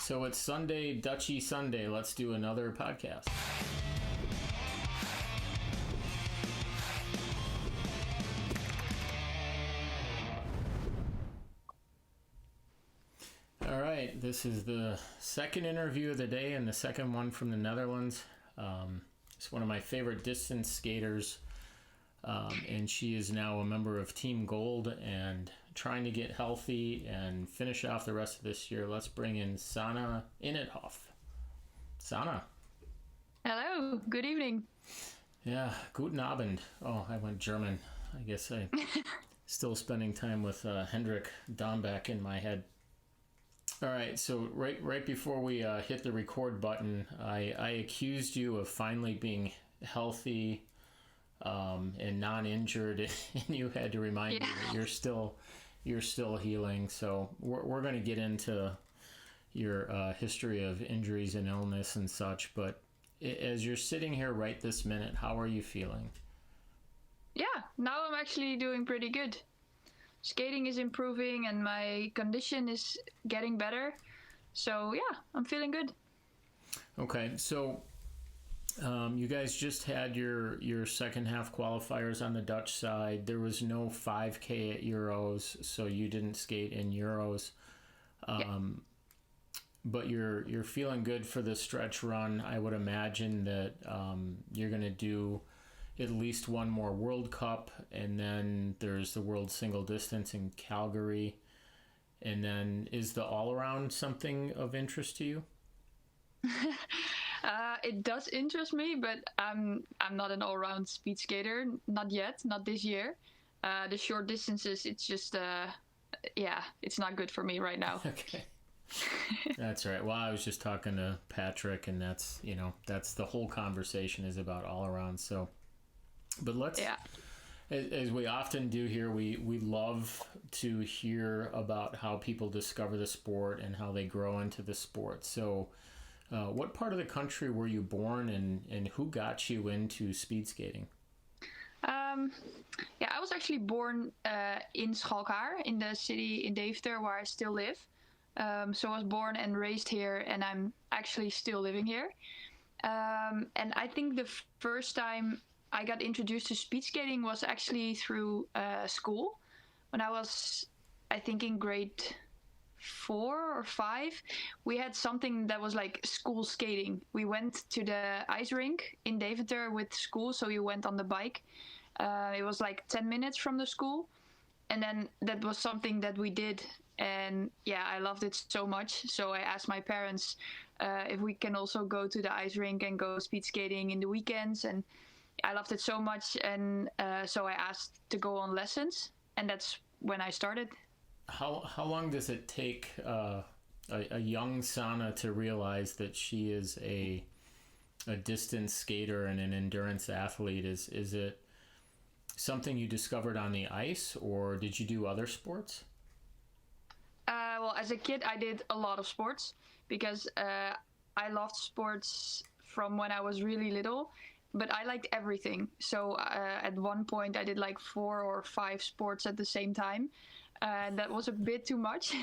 So it's Sunday, Dutchy Sunday. Let's do another podcast. All right, this is the second interview of the day and the second one from the Netherlands. It's one of my favorite distance skaters, and she is now a member of Team Gold and trying to get healthy and finish off the rest of this year. Let's bring in Sanne Inethoff. Sanne. Hello, good evening. Yeah, guten Abend. Oh, I went German. I guess I'm still spending time with Hendrik Dombeck in my head. All right, so right before we hit the record button, I accused you of finally being healthy and non-injured, and you had to remind me that you're still healing. So we're going to get into your history of injuries and illness and such. But as you're sitting here right this minute, how are you feeling? Yeah, now I'm actually doing pretty good. Skating is improving and my condition is getting better. So yeah, I'm feeling good. Okay, so you guys just had your second half qualifiers on the Dutch side. There was no 5K at Euros, so you didn't skate in Euros. But you're feeling good for the stretch run. I would imagine that you're going to do at least one more World Cup, and then there's the World Single Distance in Calgary. And then is the all-around something of interest to you? It does interest me, but I'm not an all-round speed skater. Not yet, not this year. The short distances, it's just, it's not good for me right now. Okay. That's right. Well, I was just talking to Patrick, and that's the whole conversation is about all-around. So, but let's, as we often do here, we love to hear about how people discover the sport and how they grow into the sport. So what part of the country were you born in, and who got you into speed skating? I was actually born in Schalkhaar, in the city in Deventer where I still live. So I was born and raised here, and I'm actually still living here. And I think the first time I got introduced to speed skating was actually through school. When I was, I think, in grade 4 or 5, we had something that was like school skating. We went to the ice rink in Deventer with school, so we went on the bike. It was like 10 minutes from the school. And then that was something that we did. And I loved it so much. So I asked my parents if we can also go to the ice rink and go speed skating in the weekends. And I loved it so much. And so I asked to go on lessons. And that's when I started. How long does it take a young Sanne to realize that she is a distance skater and an endurance athlete? Is it something you discovered on the ice, or did you do other sports? Well, as a kid, I did a lot of sports because I loved sports from when I was really little, but I liked everything. So at one point, I did like 4 or 5 sports at the same time. That was a bit too much,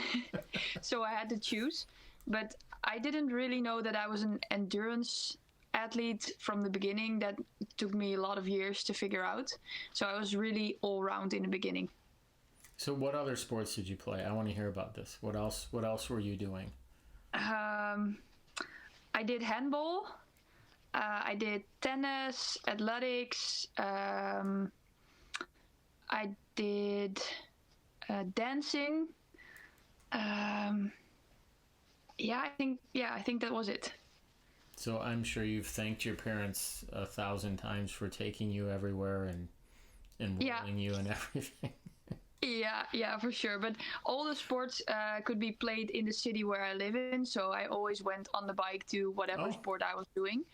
so I had to choose. But I didn't really know that I was an endurance athlete from the beginning. That took me a lot of years to figure out. So I was really all round in the beginning. So what other sports did you play? I want to hear about this. What else were you doing? I did handball. I did tennis, athletics. I did dancing. I think that was it. So I'm sure you've thanked your parents 1,000 times for taking you everywhere and enrolling you and everything. Yeah, for sure. But all the sports could be played in the city where I live in. So I always went on the bike to whatever sport I was doing.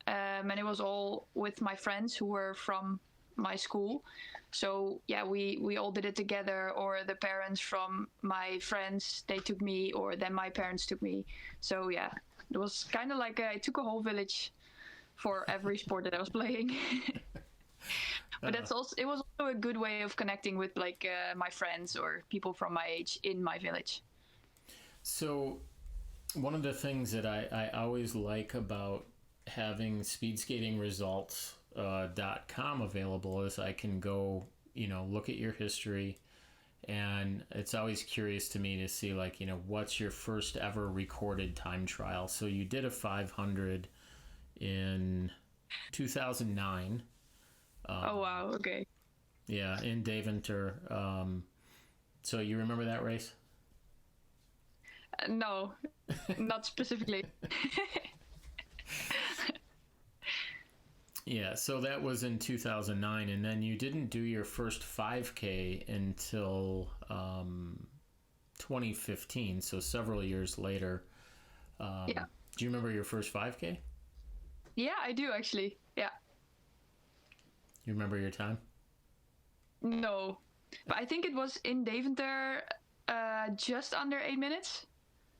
And it was all with my friends who were from my school. So we all did it together, or the parents from my friends, they took me, or then my parents took me. So it was kind of like I took a whole village for every sport that I was playing. But it was also a good way of connecting with my friends or people from my age in my village. So one of the things that I always like about having speedskatingresults.com available is I can go, look at your history, and it's always curious to me to see, like, what's your first ever recorded time trial. So you did a 500 in 2009. Oh wow, okay. Yeah, in Deventer. So you remember that race? No, not specifically. Yeah, so that was in 2009, and then you didn't do your first 5K until 2015, so several years later. Yeah. Do you remember your first 5K? Yeah, I do actually. Yeah. You remember your time? No, but I think it was in Deventer, just under 8 minutes.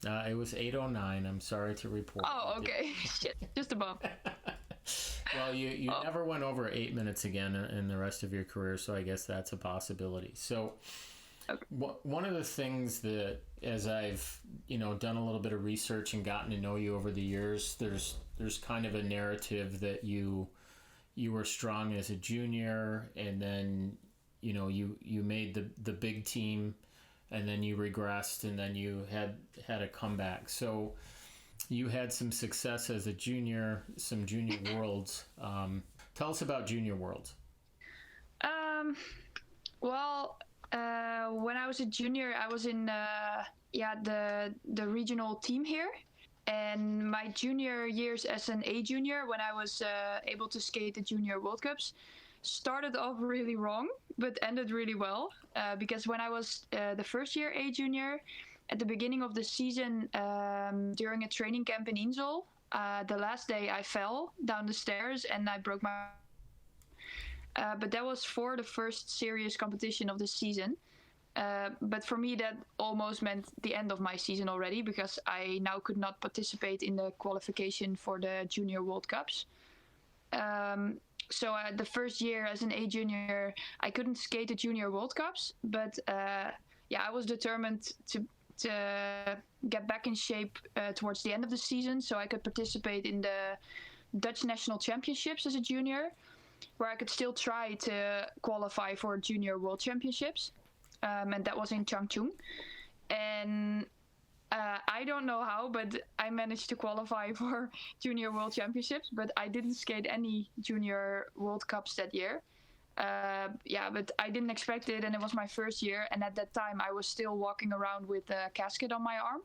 It was 8:09. I'm sorry to report. Oh, okay. Shit, just above. Well, you never went over 8 minutes again in the rest of your career, so I guess that's a possibility. So, Okay. one of the things that, as I've done a little bit of research and gotten to know you over the years, there's kind of a narrative that you were strong as a junior, and then you made the big team, and then you regressed, and then you had a comeback. So you had some success as a junior, some junior worlds. Tell us about junior worlds. Well, when I was a junior, I was in the regional team here. And my junior years as an A junior, when I was able to skate the Junior World Cups, started off really wrong, but ended really well. Because when I was the first year A junior, at the beginning of the season, during a training camp in Insel, the last day I fell down the stairs and I broke my. But that was for the first serious competition of the season. But for me, that almost meant the end of my season already, because I now could not participate in the qualification for the Junior World Cups. So the first year as an A junior, I couldn't skate the Junior World Cups, but I was determined to get back in shape towards the end of the season, so I could participate in the Dutch National Championships as a junior, where I could still try to qualify for Junior World Championships. And that was in Changchun. And I don't know how, but I managed to qualify for Junior World Championships, but I didn't skate any Junior World Cups that year. But I didn't expect it, and it was my first year, and at that time I was still walking around with a casket on my arm.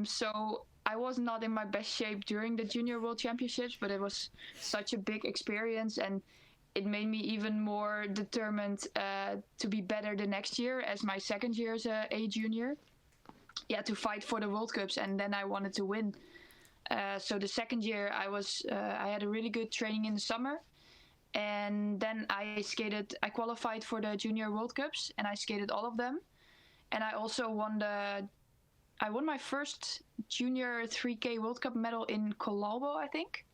So I was not in my best shape during the Junior World Championships, but it was such a big experience, and it made me even more determined to be better the next year as my second year as a junior. Yeah, to fight for the World Cups, and then I wanted to win. So the second year I had a really good training in the summer, and then I qualified for the Junior World Cups, and I skated all of them. And I also won my first Junior 3K World Cup medal in Colalbo, I think.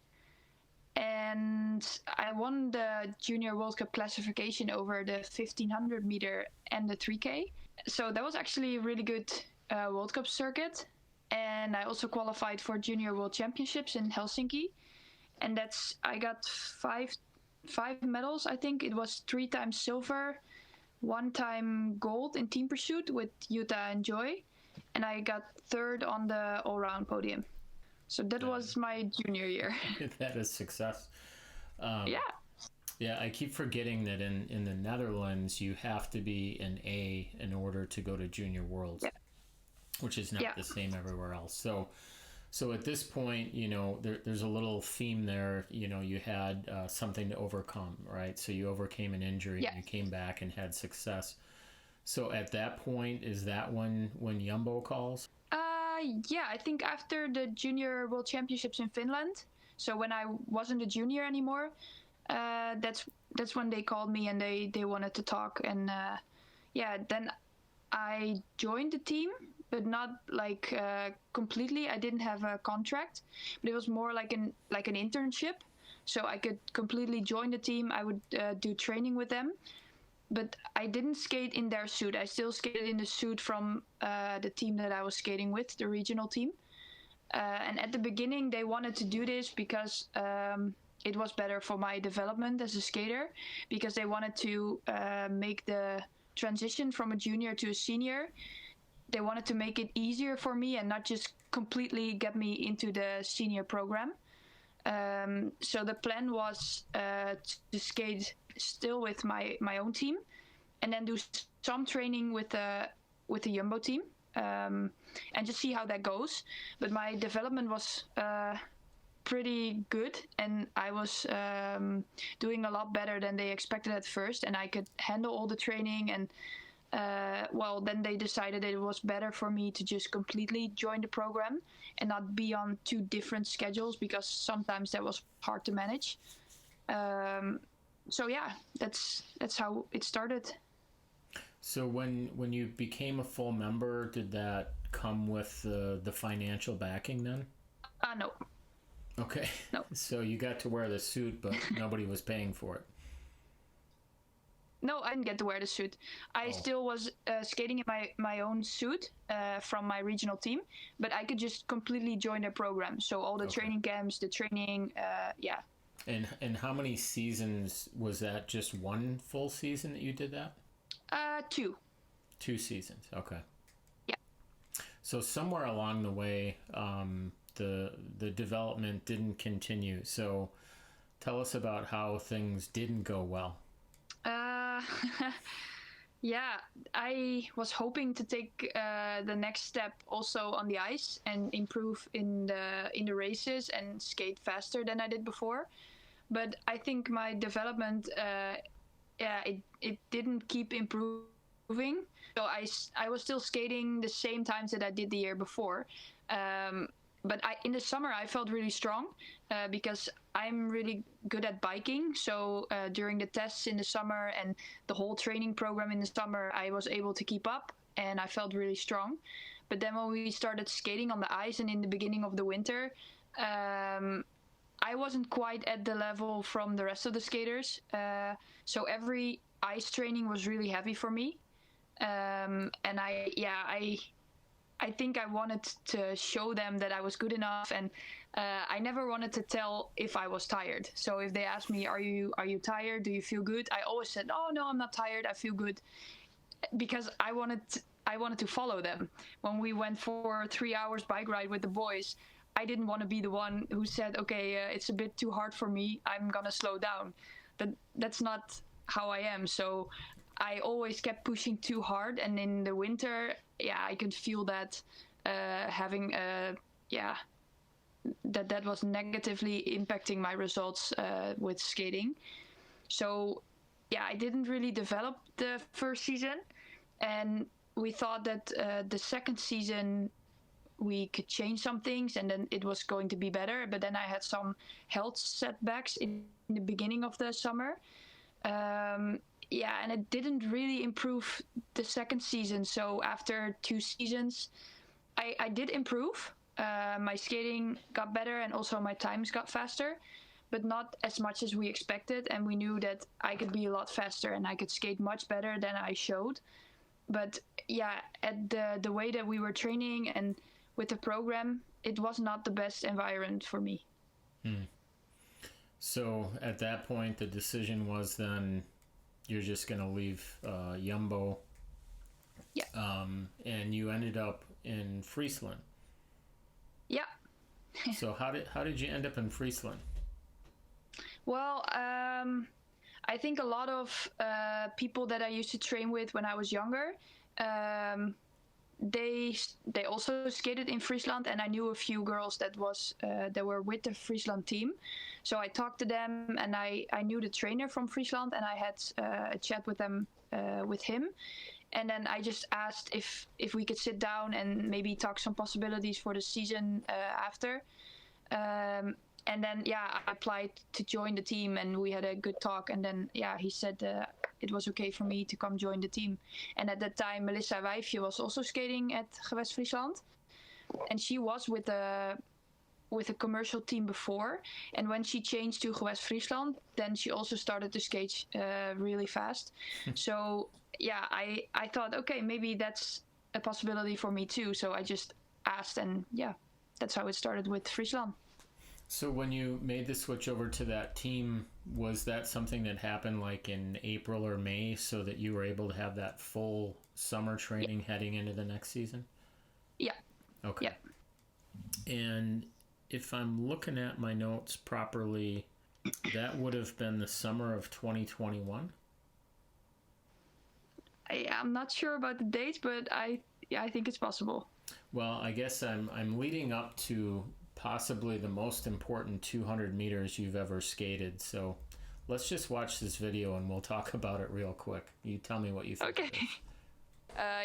And I won the Junior World Cup classification over the 1500 meter and the 3K. So that was actually a really good World Cup circuit. And I also qualified for Junior World Championships in Helsinki. And I got five medals, I think. It was 3 times silver, 1 time gold in team pursuit with Yuta and Joy. And I got third on the all-round podium. So that was my junior year. That is success. Yeah. Yeah, I keep forgetting that in the Netherlands, you have to be an A in order to go to Junior Worlds, which is not the same everywhere else. So at this point, there's a little theme there. You had something to overcome, right? So you overcame an injury, and you came back and had success. So at that point, is that when Jumbo calls? I think after the Junior World Championships in Finland. So when I wasn't a junior anymore, that's when they called me and they wanted to talk. And then I joined the team, but not like completely. I didn't have a contract, but it was more like an internship. So I could completely join the team. I would do training with them. but I didn't skate in their suit. I still skated in the suit from the team that I was skating with, the regional team. And at the beginning, they wanted to do this because it was better for my development as a skater, because they wanted to make the transition from a junior to a senior. They wanted to make it easier for me and not just completely get me into the senior program. So the plan was to skate still with my own team, and then do some training with the Jumbo team, and just see how that goes. But my development was pretty good, and I was doing a lot better than they expected at first, and I could handle all the training. And then they decided it was better for me to just completely join the program and not be on two different schedules, because sometimes that was hard to manage. So yeah, that's how it started. So when you became a full member, did that come with the financial backing then? No. Okay. No. So you got to wear the suit, but nobody was paying for it. No, I didn't get to wear the suit. I still was skating in my own suit from my regional team, but I could just completely join their program. So all the training camps, the training, yeah. And how many seasons was that? Just one full season that you did that? 2. 2 seasons. Okay. Yeah. So somewhere along the way, the development didn't continue. So tell us about how things didn't go well. Yeah, I was hoping to take the next step also on the ice and improve in the races and skate faster than I did before. But I think my development, it didn't keep improving. So I was still skating the same times that I did the year before. But in the summer, I felt really strong because I'm really good at biking. So during the tests in the summer and the whole training program in the summer, I was able to keep up and I felt really strong. But then when we started skating on the ice and in the beginning of the winter, I wasn't quite at the level from the rest of the skaters. So every ice training was really heavy for me. And I think I wanted to show them that I was good enough, and I never wanted to tell if I was tired. So if they asked me, "Are you tired? Do you feel good?" I always said, "Oh no, I'm not tired. I feel good," because I wanted to follow them. When we went for a 3 hours bike ride with the boys, I didn't want to be the one who said, "Okay, it's a bit too hard for me. I'm gonna slow down." That's not how I am. So I always kept pushing too hard, and in the winter, I could feel that that was negatively impacting my results with skating. So I didn't really develop the first season, and we thought that the second season we could change some things and then it was going to be better. But then I had some health setbacks in the beginning of the summer. And it didn't really improve the second season. So after 2 seasons, I did improve. My skating got better and also my times got faster, but not as much as we expected. And we knew that I could be a lot faster and I could skate much better than I showed. But at the way that we were training and with the program, it was not the best environment for me. So at that point, the decision was then you're just going to leave Jumbo. Yeah. And you ended up in Friesland. Yeah. So how did you end up in Friesland? Well, I think a lot of people that I used to train with when I was younger, they also skated in Friesland, and I knew a few girls that were with the Friesland team. So I talked to them, and I knew the trainer from Friesland, and I had a chat with him. And then I just asked if we could sit down and maybe talk some possibilities for the season after. And then I applied to join the team, and we had a good talk. And then he said it was okay for me to come join the team. And at that time, Melissa Wijfje was also skating at Gewest Friesland, and she was with the with a commercial team before, and when she changed to Gewest Friesland, then she also started to skate really fast. So yeah, I thought, okay, maybe that's a possibility for me too. So I just asked, and yeah, that's how it started with Friesland. So when you made the switch over to that team, was that something that happened like in April or May, so that you were able to have that full summer training heading into the next season? Yeah. Okay. Yeah. And if I'm looking at my notes properly, that would have been the summer of 2021. I'm not sure about the dates, but I think it's possible. Well, I guess I'm leading up to possibly the most important 200 meters you've ever skated. So let's just watch this video and we'll talk about it real quick. You tell me what you think. Okay.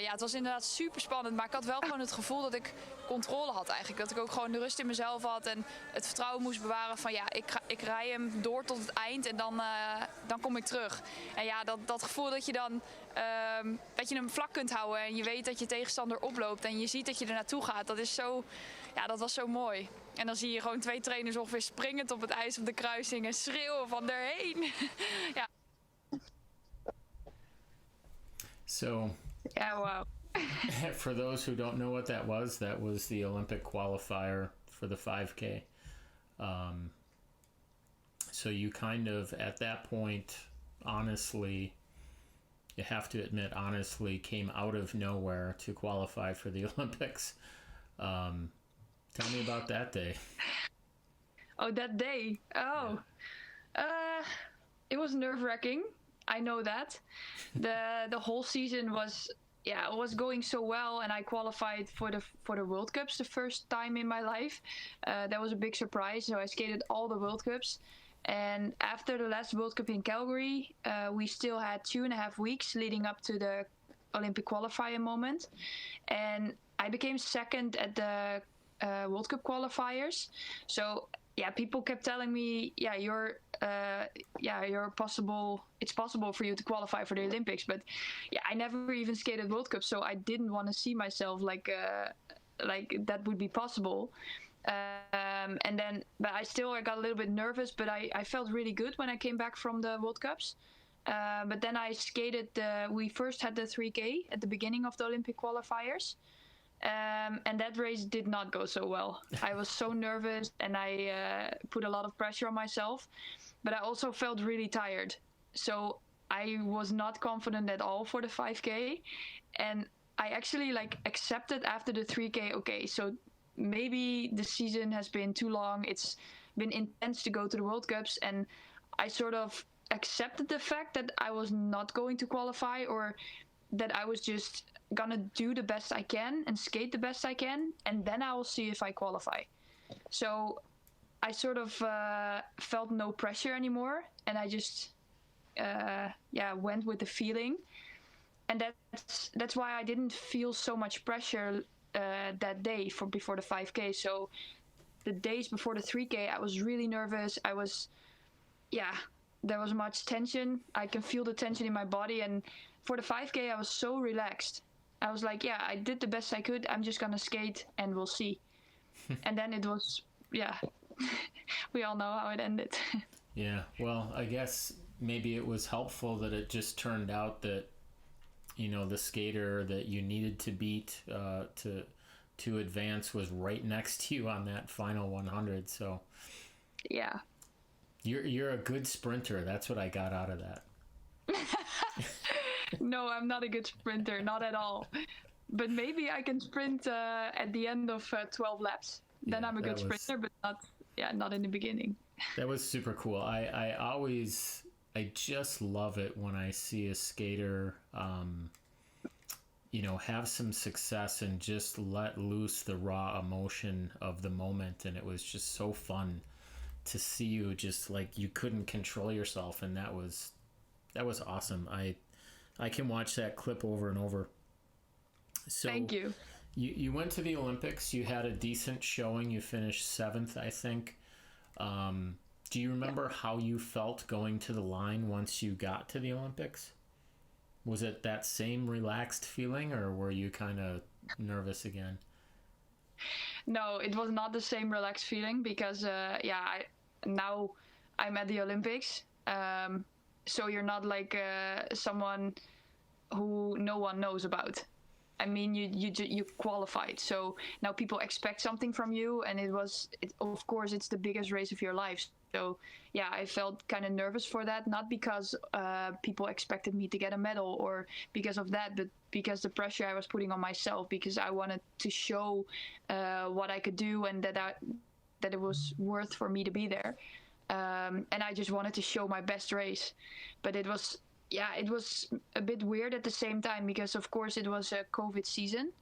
Ja, het was inderdaad super spannend, maar ik had wel gewoon het gevoel dat ik controle had eigenlijk. Dat ik ook gewoon de rust in mezelf had en het vertrouwen moest bewaren van ja, ik rij hem door tot het eind en dan kom ik terug. En ja, dat gevoel dat je dan dat je hem vlak kunt houden en je weet dat je tegenstander oploopt en je ziet dat je er naartoe gaat, dat is zo, ja, dat was zo mooi. En dan zie je gewoon 2 trainers ongeveer springend op het ijs op de kruising en schreeuwen van erheen. Ja. So Yeah, wow. for those who don't know what that was the Olympic qualifier for the 5K. So you kind of, at that point, honestly, you have to admit, honestly, came out of nowhere to qualify for the Olympics. Tell me about that day. Oh, that day. Oh, it was nerve-wracking. I know that. The whole season was going so well, and I qualified for the World Cups the first time in my life. That was a big surprise. So I skated all the World Cups, and after the last World Cup in Calgary, we still had 2.5 weeks leading up to the Olympic qualifier moment, and I became second at the World Cup qualifiers. So yeah, people kept telling me, you're possible. It's possible for you to qualify for the Olympics, but yeah, I never even skated World Cup, so I didn't want to see myself like that would be possible. And then, but I got a little bit nervous, but I felt really good when I came back from the World Cups. But then I skated. We first had the 3K at the beginning of the Olympic qualifiers. And that race did not go so well. I was so nervous and I put a lot of pressure on myself, but I also felt really tired. So I was not confident at all for the 5K. And I actually accepted after the 3K, okay, so maybe the season has been too long. It's been intense to go to the World Cups. And I sort of accepted the fact that I was not going to qualify, or that I was just gonna do the best I can and skate the best I can, and then I will see if I qualify. So I sort of felt no pressure anymore, and I just went with the feeling, and that's why I didn't feel so much pressure that day before the 5K. So the days before the 3K, I was really nervous. There was much tension. I can feel the tension in my body, and for the 5K, I was so relaxed. I was like, yeah, I did the best I could. I'm just gonna skate and we'll see. And then it was, we all know how it ended. Yeah, well, I guess maybe it was helpful that it just turned out that, you know, the skater that you needed to beat to advance was right next to you on that final 100. So yeah, you're a good sprinter. That's what I got out of that. No, I'm not a good sprinter, not at all. But maybe I can sprint at the end of 12 laps. Then I'm a good sprinter, but not in the beginning. That was super cool. I just love it when I see a skater, have some success and just let loose the raw emotion of the moment. And it was just so fun to see you just like you couldn't control yourself. And that was awesome. I can watch that clip over and over. So thank you. You went to the Olympics. You had a decent showing. You finished 7th, I think. Do you remember how you felt going to the line once you got to the Olympics? Was it that same relaxed feeling, or were you kind of nervous again? No, it was not the same relaxed feeling because now I'm at the Olympics. So you're not like someone who no one knows about. I mean, you qualified, so now people expect something from you, and of course it's the biggest race of your life. So yeah, I felt kind of nervous for that, not because people expected me to get a medal or because of that, but because the pressure I was putting on myself, because I wanted to show what I could do and that it was worth for me to be there. And I just wanted to show my best race, but it was a bit weird at the same time because of course it was a COVID season,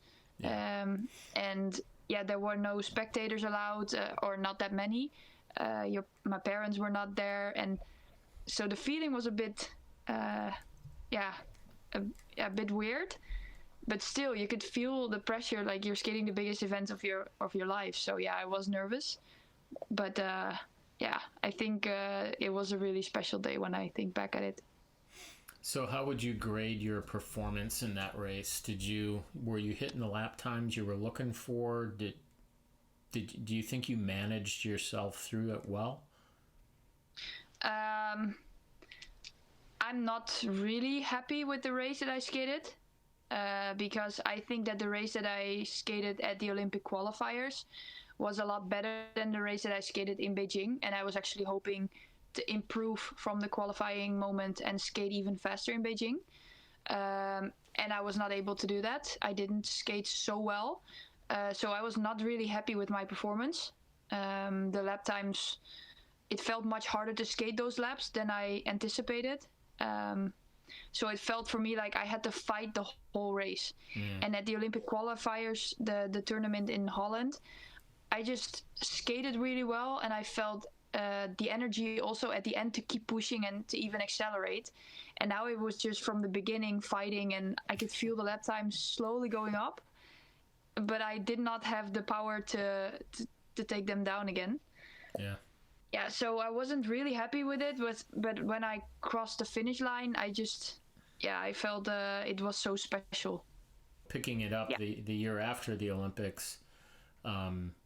and yeah, there were no spectators allowed or not that many. My parents were not there, and so the feeling was a bit, a bit weird. But still, you could feel the pressure, like you're skating the biggest event of your life. So yeah, I was nervous, but I think it was a really special day when I think back at it. So how would you grade your performance in that race? Were you hitting the lap times you were looking for? Do you think you managed yourself through it well? I'm not really happy with the race that I skated because I think that the race that I skated at the Olympic qualifiers was a lot better than the race that I skated in Beijing, and I was actually hoping to improve from the qualifying moment and skate even faster in Beijing. And I was not able to do that. I didn't skate so well. So I was not really happy with my performance. The lap times, it felt much harder to skate those laps than I anticipated. So it felt for me like I had to fight the whole race. And at the Olympic qualifiers, the tournament in Holland, I just skated really well, and I felt the energy also at the end to keep pushing and to even accelerate. And now it was just from the beginning fighting, and I could feel the lap time slowly going up, but I did not have the power to take them down again. Yeah, so I wasn't really happy with it, but when I crossed the finish line, I felt it was so special. Picking it up the year after the Olympics,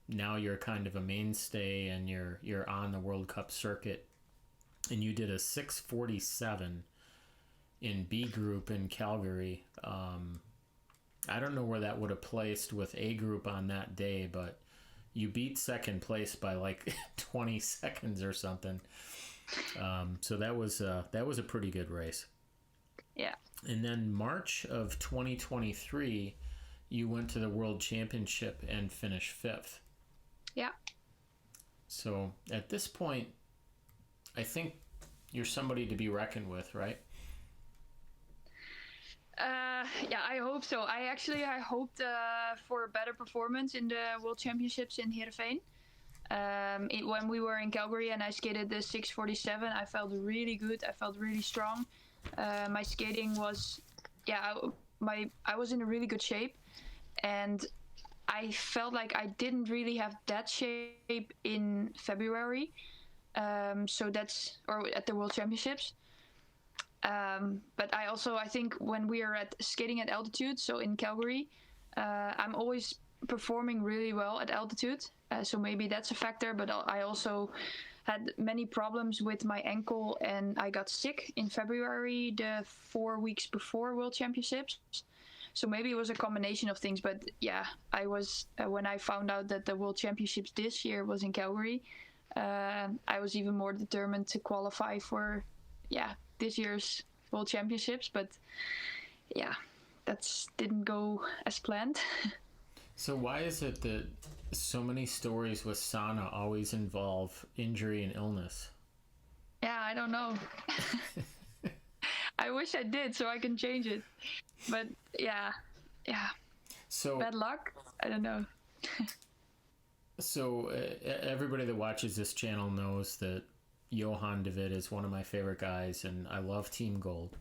now you're kind of a mainstay and you're on the World Cup circuit, and you did a 6:47 in B group in Calgary. I don't know where that would have placed with A group on that day, but you beat second place by like 20 seconds or something. So that was a pretty good race. Yeah. And then March of 2023, you went to the World Championship and finished 5th. Yeah. So at this point, I think you're somebody to be reckoned with, right? Yeah, I hope so. I hoped for a better performance in the World Championships in Heerenveen. When we were in Calgary and I skated the 6:47, I felt really good. I felt really strong. My skating was, I was in a really good shape, and I felt like I didn't really have that shape in February. Or at the World Championships. But I think when we are skating at altitude, so in Calgary, I'm always performing really well at altitude. So maybe that's a factor, but I also had many problems with my ankle, and I got sick in February, the 4 weeks before World Championships. So maybe it was a combination of things, but yeah, I was when I found out that the World Championships this year was in Calgary, I was even more determined to qualify for this year's World Championships. But yeah, that didn't go as planned. So why is it that so many stories with Sanne always involve injury and illness? Yeah, I don't know. I wish I did so I can change it. But yeah. So bad luck? I don't know. So everybody that watches this channel knows that Johan de Witt is one of my favorite guys, and I love Team Gold.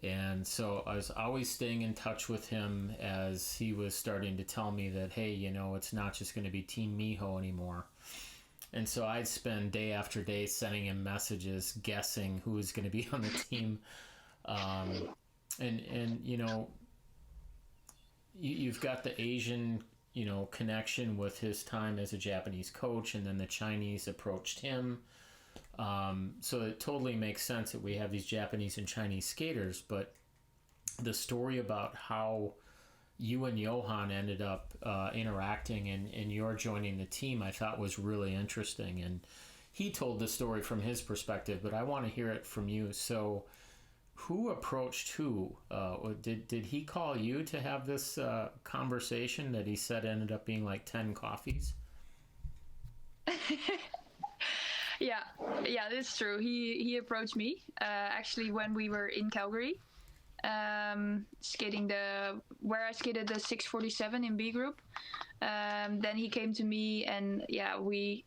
And so I was always staying in touch with him as he was starting to tell me that, hey, it's not just going to be Team Miho anymore. And so I'd spend day after day sending him messages, guessing who was going to be on the team. And you've got the Asian, connection with his time as a Japanese coach, and then the Chinese approached him. So it totally makes sense that we have these Japanese and Chinese skaters, but the story about how you and Johan ended up interacting and you're joining the team, I thought was really interesting. And he told the story from his perspective, but I want to hear it from you. So who approached who? Did he call you to have this conversation that he said ended up being like 10 coffees? Yeah, that's true. He approached me actually when we were in Calgary, skating where I skated the 647 in B group. Then he came to me, and we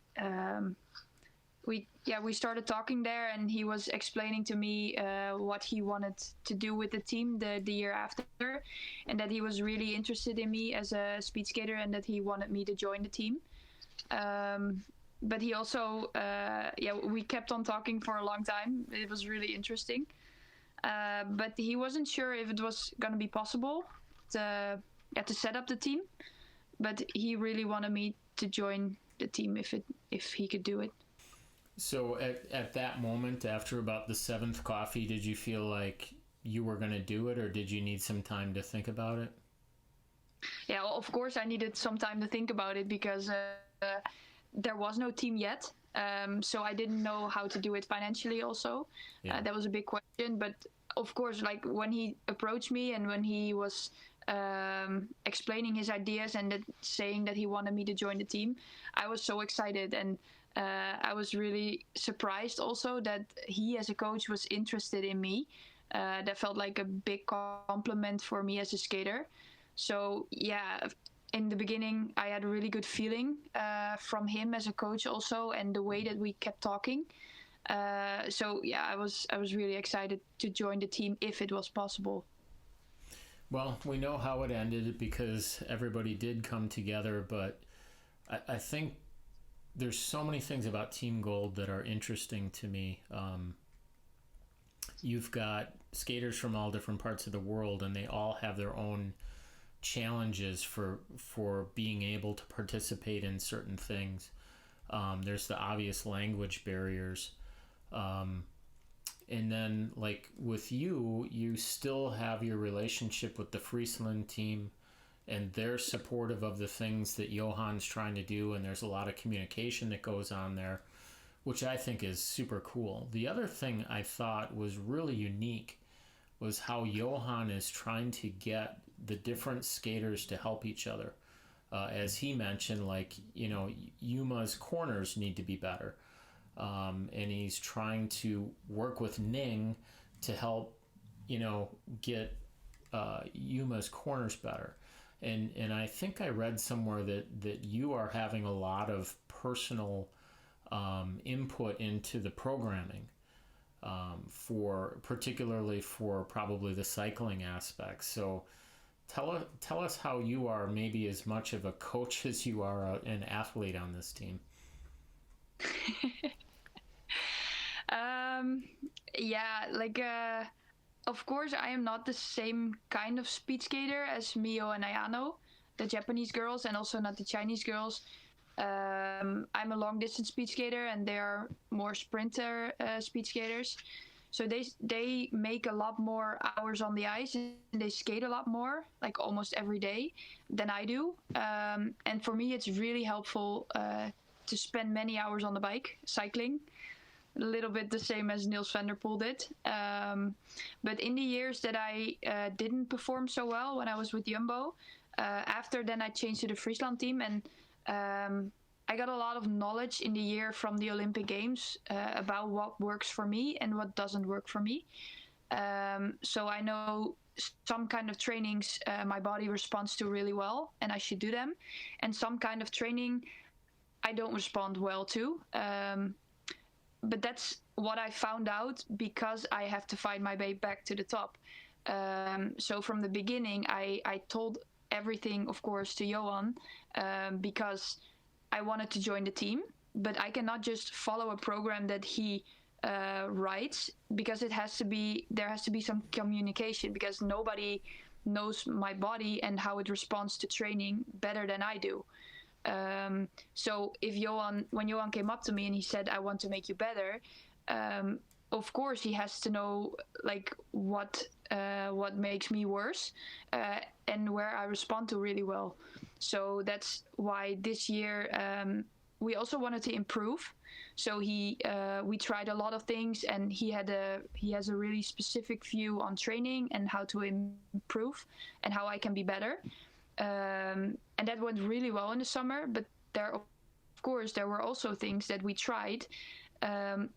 started talking there, and he was explaining to me what he wanted to do with the team the year after, and that he was really interested in me as a speed skater, and that he wanted me to join the team. But he also, we kept on talking for a long time. It was really interesting. But he wasn't sure if it was going to be possible to set up the team. But he really wanted me to join the team if he could do it. So at that moment, after about the 7th coffee, did you feel like you were going to do it, or did you need some time to think about it? Yeah, well, of course I needed some time to think about it, because there was no team yet. So I didn't know how to do it financially also. Yeah. That was a big question. But of course, like when he approached me and when he was explaining his ideas and saying that he wanted me to join the team, I was so excited. And I was really surprised also that he as a coach was interested in me. That felt like a big compliment for me as a skater. So yeah, in the beginning I had a really good feeling from him as a coach also, and the way that we kept talking. So yeah, I was really excited to join the team if it was possible. Well, we know how it ended because everybody did come together, but I think there's so many things about Team Gold that are interesting to me. You've got skaters from all different parts of the world, and they all have their own challenges for being able to participate in certain things. There's the obvious language barriers. And then, like with you still have your relationship with the Friesland team, and they're supportive of the things that Johan's trying to do, and there's a lot of communication that goes on there, which I think is super cool. The other thing I thought was really unique was how Johan is trying to get the different skaters to help each other. As he mentioned, like, Yuma's corners need to be better. And he's trying to work with Ning to help, get Yuma's corners better. And I think I read somewhere that you are having a lot of personal input into the programming, particularly for probably the cycling aspects. So tell us how you are maybe as much of a coach as you are an athlete on this team. Of course, I am not the same kind of speed skater as Mio and Ayano, the Japanese girls, and also not the Chinese girls. I'm a long distance speed skater, and they are more sprinter speed skaters. So they make a lot more hours on the ice, and they skate a lot more, like almost every day, than I do. And for me, it's really helpful to spend many hours on the bike cycling. A little bit the same as Niels van der Poel did. But in the years that I didn't perform so well when I was with Jumbo, after then I changed to the Friesland team, and I got a lot of knowledge in the year from the Olympic Games about what works for me and what doesn't work for me. So I know some kind of trainings my body responds to really well, and I should do them. And some kind of training I don't respond well to. But that's what I found out because I have to find my way back to the top. So from the beginning, I told everything, of course, to Johan because I wanted to join the team. But I cannot just follow a program that he writes, because there has to be some communication, because nobody knows my body and how it responds to training better than I do. So if when Johan came up to me and he said, I want to make you better, of course he has to know like what makes me worse, and where I respond to really well. So that's why this year we also wanted to improve. So we tried a lot of things, and he has a really specific view on training and how to improve and how I can be better. And that went really well in the summer. But of course, there were also things that we tried,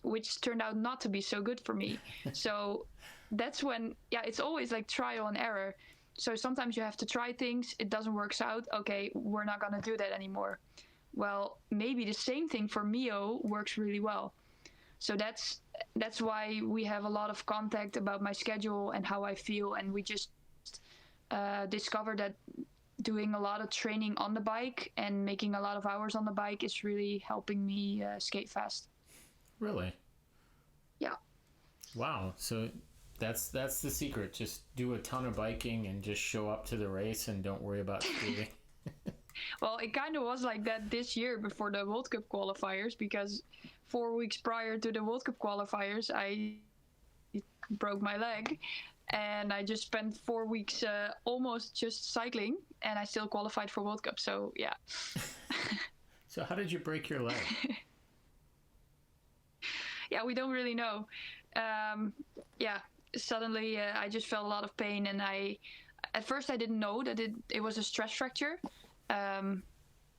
which turned out not to be so good for me. So that's when, it's always like trial and error. So sometimes you have to try things, it doesn't work out. Okay, we're not going to do that anymore. Well, maybe the same thing for Mio works really well. So that's why we have a lot of contact about my schedule and how I feel. And we just discovered that doing a lot of training on the bike and making a lot of hours on the bike is really helping me skate fast. Really? Yeah. Wow. So that's the secret. Just do a ton of biking and just show up to the race and don't worry about skating. Well, it kind of was like that this year before the World Cup qualifiers, because 4 weeks prior to the World Cup qualifiers, I broke my leg, and I just spent 4 weeks almost just cycling, and I still qualified for World Cup. So yeah. So how did you break your leg? Yeah, we don't really know. Suddenly I just felt a lot of pain, and at first I didn't know that it was a stress fracture.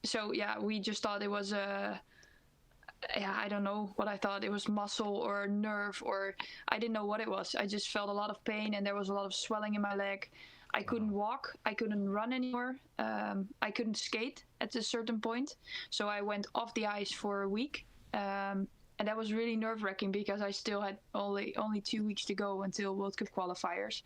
So yeah, we just thought it was I don't know what I thought. It was muscle or nerve, or I didn't know what it was. I just felt a lot of pain, and there was a lot of swelling in my leg. I couldn't walk. I couldn't run anymore. I couldn't skate at a certain point. So I went off the ice for a week. And that was really nerve-wracking because I still had only 2 weeks to go until World Cup qualifiers.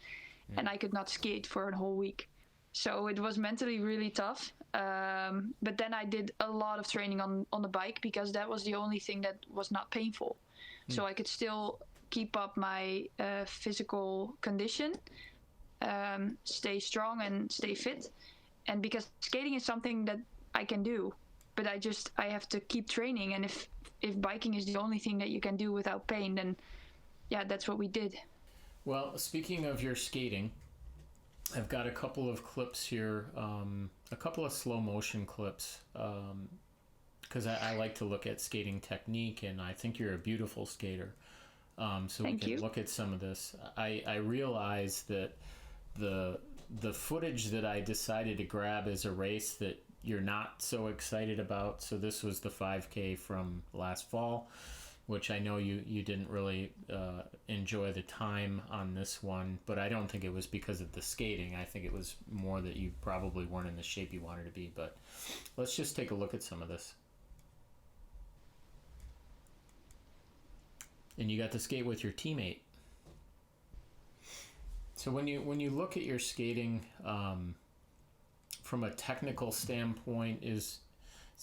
And I could not skate for a whole week. So it was mentally really tough. But then I did a lot of training on the bike, because that was the only thing that was not painful. So I could still keep up my physical condition, stay strong and stay fit. And because skating is something that I can do, but I have to keep training. And if biking is the only thing that you can do without pain, then yeah, that's what we did. Well, speaking of your skating, I've got a couple of clips here, a couple of slow motion clips, because I like to look at skating technique, and I think you're a beautiful skater. So Thank we can you. look at some of this. I realize that the footage that I decided to grab is a race that you're not so excited about. So this was the 5K from last fall, which I know you didn't really enjoy the time on this one, but I don't think it was because of the skating. I think it was more that you probably weren't in the shape you wanted to be. But let's just take a look at some of this. And you got to skate with your teammate. So when you look at your skating from a technical standpoint, is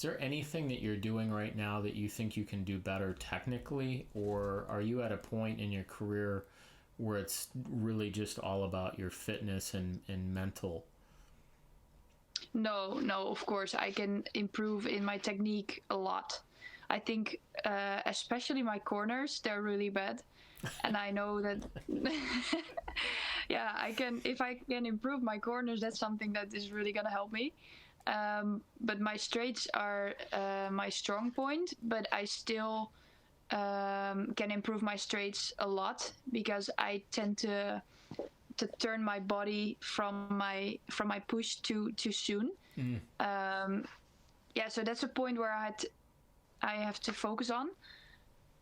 there anything that you're doing right now that you think you can do better technically, or are you at a point in your career where it's really just all about your fitness and mental? No, of course I can improve in my technique a lot. I think especially my corners, they're really bad. And I know that if I can improve my corners, that's something that is really going to help me. But my straights are my strong point, but I still can improve my straights a lot, because I tend to turn my body from my push too soon. So that's a point where I have to focus on.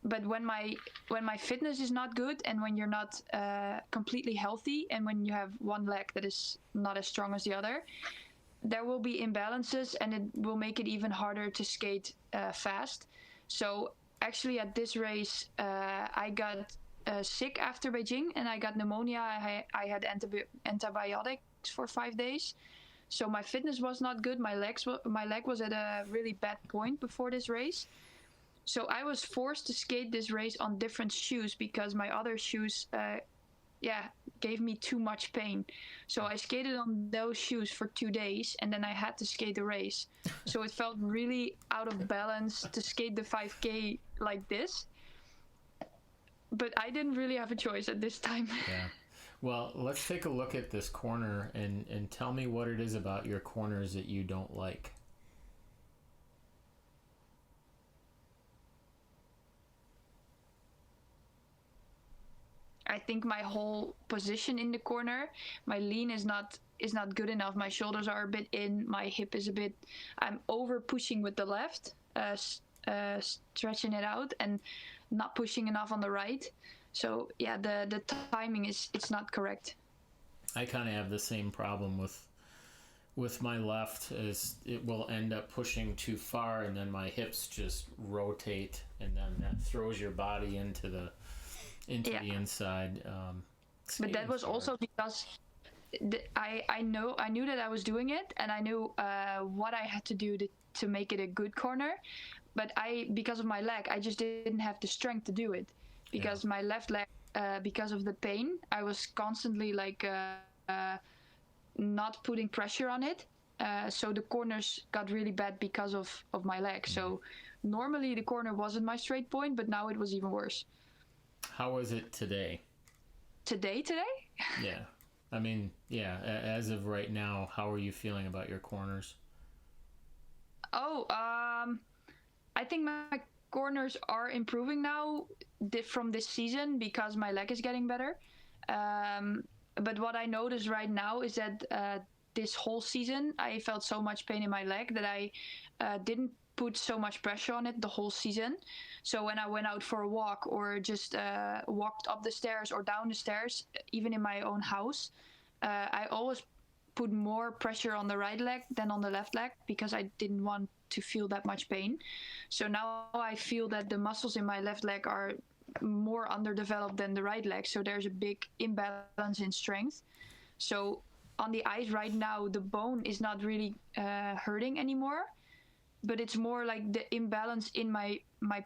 But when my fitness is not good, and when you're not completely healthy, and when you have one leg that is not as strong as the other, there will be imbalances, and it will make it even harder to skate fast. So actually at this race, I got sick after Beijing, and I got pneumonia. I had antibiotics for 5 days. So my fitness was not good. My leg was at a really bad point before this race. So I was forced to skate this race on different shoes, because my other shoes, gave me too much pain. So I skated on those shoes for 2 days, and then I had to skate the race. So it felt really out of balance to skate the 5K like this. But I didn't really have a choice at this time. Yeah. Well, let's take a look at this corner and tell me what it is about your corners that you don't like. I think my whole position in the corner, my lean is not good enough. My shoulders are a bit in, my hip is a bit. I'm over pushing with the left, stretching it out, and not pushing enough on the right. So yeah, the timing it's not correct. I kind of have the same problem with my left, is it will end up pushing too far, and then my hips just rotate, and then that throws your body into the inside. But that was also because I knew that I was doing it, and I knew what I had to do to make it a good corner. But because of my leg, I just didn't have the strength to do it, because my left leg, because of the pain, I was constantly like not putting pressure on it. So the corners got really bad because of my leg. So normally the corner wasn't my straight point, but now it was even worse. How was it today? Today? Yeah. I mean, yeah, as of right now, how are you feeling about your corners? Oh, I think my corners are improving now from this season because my leg is getting better. But what I notice right now is that this whole season, I felt so much pain in my leg that I didn't put so much pressure on it the whole season. So when I went out for a walk or just walked up the stairs or down the stairs, even in my own house, I always put more pressure on the right leg than on the left leg because I didn't want to feel that much pain. So now I feel that the muscles in my left leg are more underdeveloped than the right leg. So there's a big imbalance in strength. So on the ice right now, the bone is not really hurting anymore, but it's more like the imbalance in my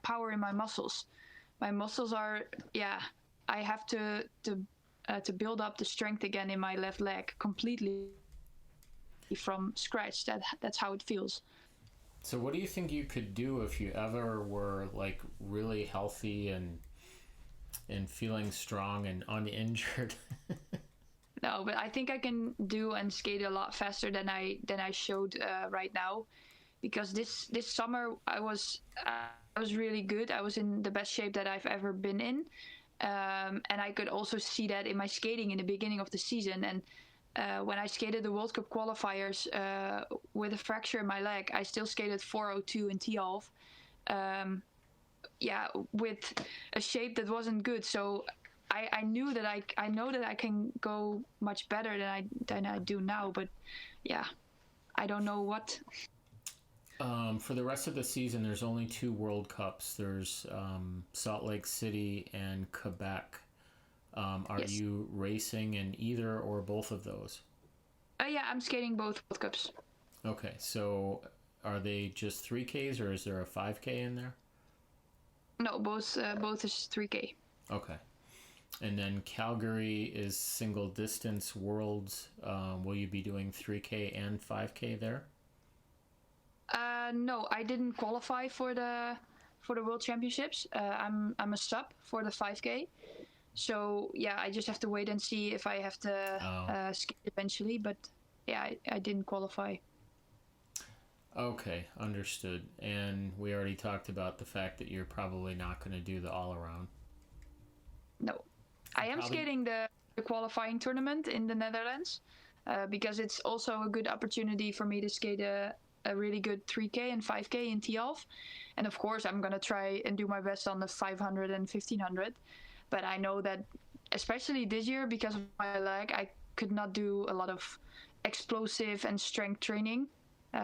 power in my muscles. My muscles are, I have to build up the strength again in my left leg completely from scratch. That's how it feels. So what do you think you could do if you ever were like really healthy and feeling strong and uninjured? No, but I think I can do and skate a lot faster than I showed right now, because this summer I was really good. I was in the best shape that I've ever been in, and I could also see that in my skating in the beginning of the season. And when I skated the World Cup qualifiers with a fracture in my leg, I still skated 4:02 in T-half. With a shape that wasn't good. So I knew that I know that I can go much better than I do now. But yeah, I don't know what. For the rest of the season, there's only 2 World Cups. There's Salt Lake City and Quebec. Are Yes. you racing in either or both of those? Yeah, I'm skating both World Cups. Okay, so are they just 3Ks or is there a 5K in there? No, both is 3K. Okay. And then Calgary is single distance worlds. Will you be doing 3K and 5K there? No, I didn't qualify for the World Championships. I'm a sub for the 5K. So yeah, I just have to wait and see if I have to skate eventually. But yeah, I didn't qualify. Okay, understood. And we already talked about the fact that you're probably not going to do the all around. No, I am skating the qualifying tournament in the Netherlands because it's also a good opportunity for me to skate a really good 3K and 5K in T-half. And of course, I'm going to try and do my best on the 500 and 1500. But I know that, especially this year, because of my leg, I could not do a lot of explosive and strength training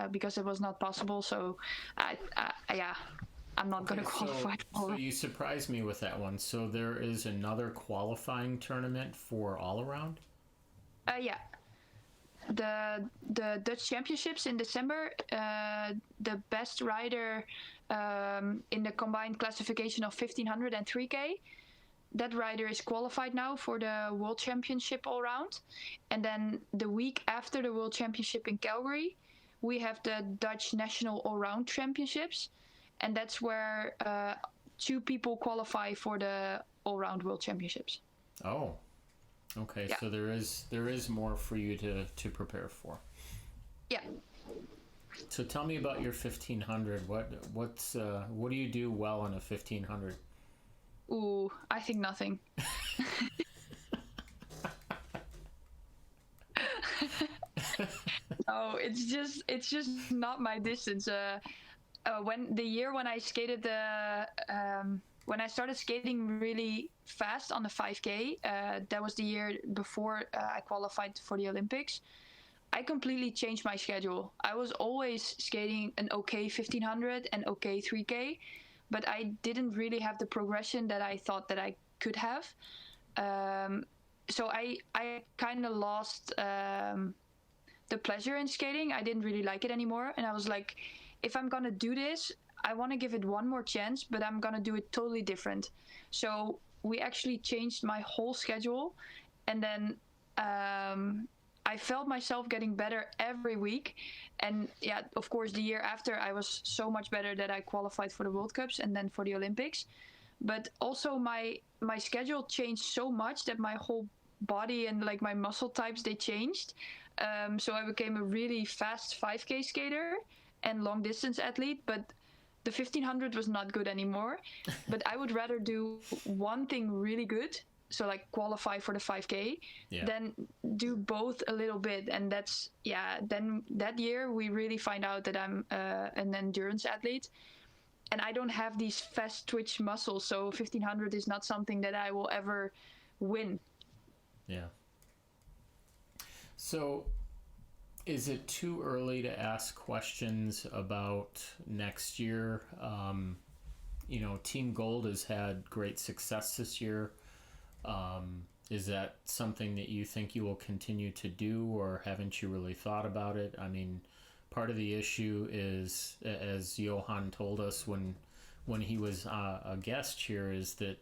because it was not possible. So, I'm not going to qualify. So you surprised me with that one. So there is another qualifying tournament for all around? Yeah. The Dutch Championships in December, the best rider in the combined classification of 1500 and 3K, that rider is qualified now for the World Championship all round, and then the week after the World Championship in Calgary, we have the Dutch National All Round Championships, and that's where 2 people qualify for the All Round World Championships. Oh, okay. Yeah. So there is more for you to prepare for. Yeah. So tell me about your 1500. What do you do well in a 1500? Ooh, I think nothing. No, it's just not my distance. When I skated when I started skating really fast on the 5K, that was the year before I qualified for the Olympics. I completely changed my schedule. I was always skating an okay 1500 and okay 3K, but I didn't really have the progression that I thought that I could have. So I kind of lost the pleasure in skating. I didn't really like it anymore, and I was like, if I'm gonna do this, I want to give it one more chance, but I'm gonna do it totally different. So we actually changed my whole schedule, and then I felt myself getting better every week. And yeah, of course, the year after, I was so much better that I qualified for the World Cups and then for the Olympics. But also my schedule changed so much that my whole body and like my muscle types, they changed. So I became a really fast 5K skater and long distance athlete, but the 1500 was not good anymore. But I would rather do one thing really good, so like qualify for the 5K, then do both a little bit. And that's, then that year we really find out that I'm an endurance athlete, and I don't have these fast twitch muscles, so 1500 is not something that I will ever win. Yeah. So is it too early to ask questions about next year? Team Gold has had great success this year. Is that something that you think you will continue to do, or haven't you really thought about it? I mean, part of the issue is, as Johan told us when he was a guest here, is that,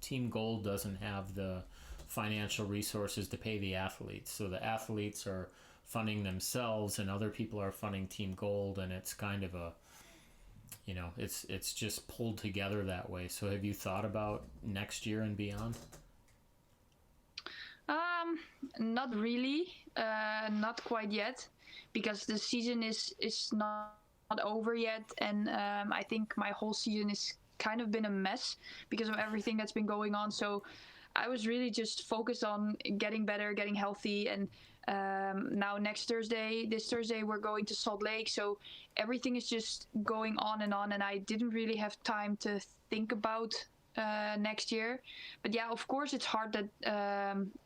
Team Gold doesn't have the financial resources to pay the athletes. So the athletes are funding themselves and other people are funding Team Gold, and it's kind of a, it's just pulled together that way. So have you thought about next year and beyond? Not really, not quite yet, because the season is not over yet, and I think my whole season is kind of been a mess because of everything that's been going on. So I was really just focused on getting better, getting healthy, and now this Thursday we're going to Salt Lake, so everything is just going on, and I didn't really have time to think about next year. But yeah, of course it's hard that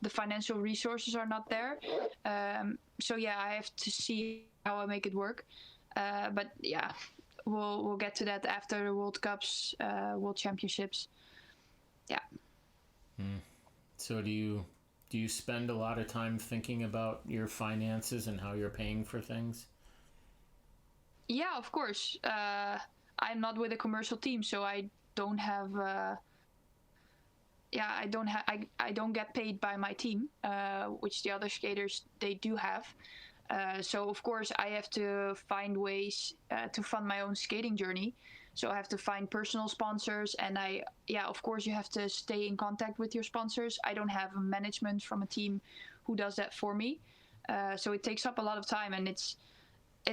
the financial resources are not there, so yeah, I have to see how I make it work, but yeah, we'll get to that after the World Cups, World Championships. Yeah. So do you spend a lot of time thinking about your finances and how you're paying for things? Yeah, of course. I'm not with a commercial team, so I don't have I don't get paid by my team, which the other skaters, they do have. So of course I have to find ways to fund my own skating journey. So I have to find personal sponsors, and of course you have to stay in contact with your sponsors. I don't have a management from a team who does that for me. So it takes up a lot of time, and it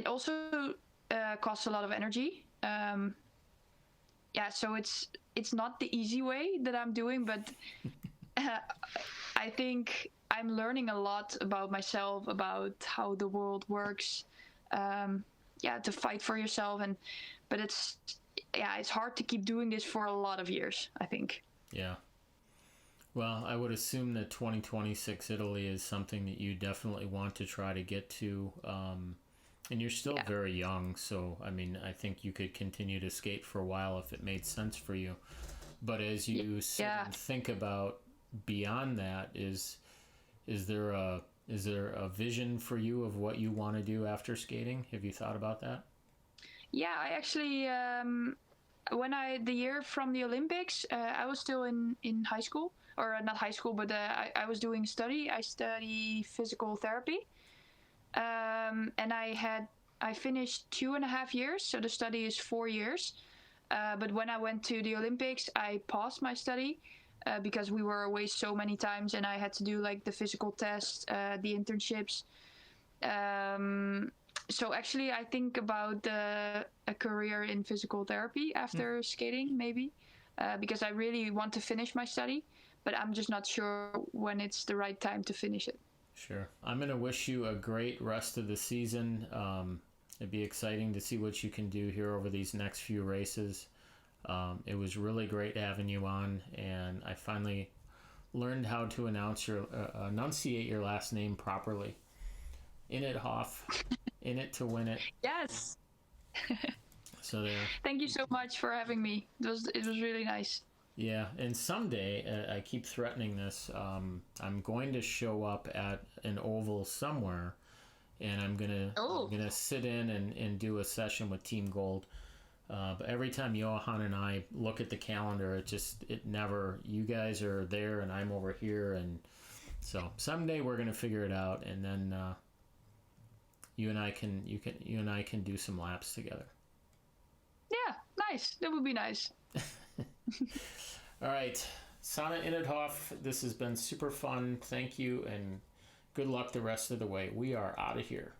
also costs a lot of energy. So it's not the easy way that I'm doing, but I think I'm learning a lot about myself, about how the world works. To fight for yourself, but it's hard to keep doing this for a lot of years, I think. Yeah. Well, I would assume that 2026 Italy is something that you definitely want to try to get to. And you're still very young, so I mean, I think you could continue to skate for a while if it made sense for you. But as you sit and think about beyond that, is there a vision for you of what you want to do after skating? Have you thought about that? Yeah, I actually the year from the Olympics, I was still in high school, or not high school, but I was doing study. I study physical therapy, and I finished 2.5 years. So the study is 4 years. But when I went to the Olympics, I paused my study because we were away so many times, and I had to do like the physical tests, the internships. So actually, I think about a career in physical therapy after skating, maybe, because I really want to finish my study, but I'm just not sure when it's the right time to finish it. Sure. I'm going to wish you a great rest of the season. It'd be exciting to see what you can do here over these next few races. It was really great having you on, and I finally learned how to enunciate your last name properly. Inithoff, in it to win it. Yes. So there. Thank you so much for having me. It was really nice. Yeah, and someday, I keep threatening this, I'm going to show up at an oval somewhere, and I'm gonna sit in and do a session with Team Gold. But every time Johan and I look at the calendar, it never, you guys are there and I'm over here, and so someday we're gonna figure it out, and then you and I can do some laps together. Yeah, nice. That would be nice. All right, Sanne Inithoff, this has been super fun. Thank you, and good luck the rest of the way. We are out of here.